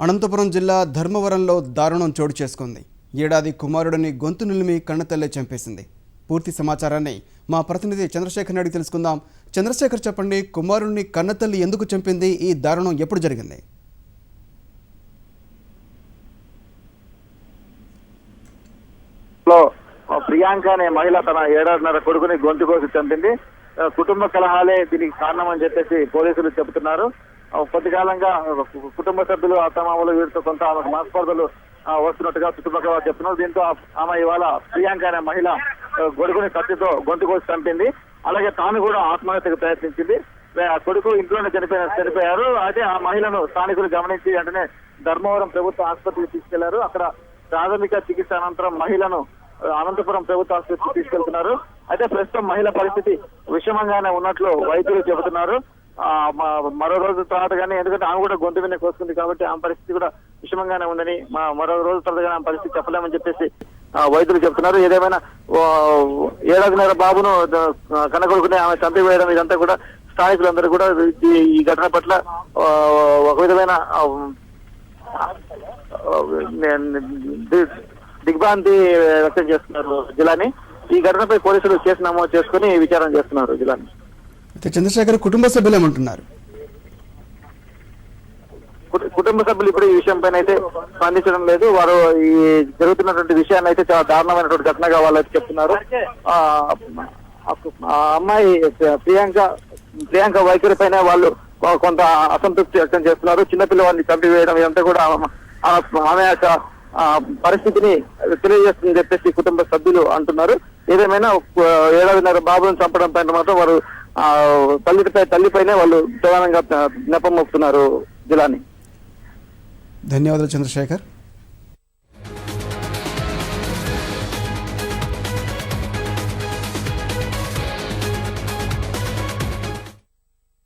అనంతపురం జిల్లా ధర్మవరంలో దారుణం చోటు చేసుకుంది. ఏడాది కుమారుడిని గొంతు నిలిమి కన్నతల్లే చంపేసింది. పూర్తి సమాచారాన్ని మా ప్రతినిధి చంద్రశేఖర్ నాయుడు తెలుసుకుందాం. చంద్రశేఖర్, చెప్పండి, కుమారుడిని కన్నతల్లి ఎందుకు చంపింది? ఈ దారుణం ఎప్పుడు జరిగింది? ప్రియాంక అనే మహిళ తన ఏడాదిన్నర కొడుకుని గొంతు కోసి చంపింది. కుటుంబ కలహాలే దీనికి కారణం అని చెప్పేసి పోలీసులు చెబుతున్నారు. కొద్దికాలంగా కుటుంబ సభ్యులు అత్తమామలు వీరితో కొంత మనస్పర్ధలు వస్తున్నట్టుగా చుట్టుపక్కల చెప్తున్నారు. దీంతో ఆమె ఇవాళ ప్రియాంక అనే మహిళ కొడుకుని కత్తితో గొంతు కోసి చంపింది. అలాగే తాను కూడా ఆత్మహత్యకు ప్రయత్నించింది. ఆ కొడుకు ఇంట్లోనే చనిపోయారు. అయితే ఆ మహిళను స్థానికులు గమనించి వెంటనే ధర్మవరం ప్రభుత్వ ఆసుపత్రికి తీసుకెళ్లారు. అక్కడ ప్రాథమిక చికిత్స అనంతరం మహిళను అనంతపురం ప్రభుత్వ ఆసుపత్రికి తీసుకెళ్తున్నారు. అయితే ప్రస్తుతం మహిళ పరిస్థితి విషమంగానే ఉన్నట్లు వైద్యులు చెబుతున్నారు. మరో రోజు తర్వాత కానీ, ఎందుకంటే ఆమె కూడా గొంతు వినే కోసుకుంది కాబట్టి ఆమె పరిస్థితి కూడా విషమంగానే ఉందని, మరో రోజు తర్వాత కానీ ఆమె పరిస్థితి చెప్పలేమని చెప్పేసి వైద్యులు చెప్తున్నారు. ఏదేమైనా ఏడాదిన్నర బాబును కనకొడుకుని ఆమె చంపివేయడం ఇదంతా కూడా స్థానికులందరూ కూడా ఈ ఘటన పట్ల ఒక విధమైన దిగ్భ్రాంతి వ్యక్తం చేస్తున్నారు జిల్లాని. ఈ ఘటనపై పోలీసులు కేసు నమోదు చేసుకుని విచారణ చేస్తున్నారు జిల్లాని. చంద్రశేఖర్, కుటుంబ సభ్యులు ఏమంటున్నారు? కుటుంబ సభ్యులు ఇప్పుడు ఈ విషయం పైన అయితే స్పందించడం లేదు. వారు ఈ జరుగుతున్నటువంటి విషయాన్ని అయితే చాలా దారుణమైనటువంటి ఘటనగా వాళ్ళు అయితే చెప్తున్నారు. అమ్మాయి ప్రియాంక వైఖరి పైన వాళ్ళు కొంత అసంతృప్తి వ్యక్తం చేస్తున్నారు. చిన్నపిల్లవాడిని చంపివేయడం ఇదంతా కూడా ఆమె యొక్క పరిస్థితిని తెలియజేస్తుందని చెప్పేసి కుటుంబ సభ్యులు అంటున్నారు. ఏదేమైనా ఏడాదిన్నర బాబులను చంపడం పైన మాత్రం వారు తల్లిపైనే వాళ్ళు ప్రధానంగా నెపం మోపుతున్నారు జిల్లాని. ధన్యవాదాలు చంద్రశేఖర్.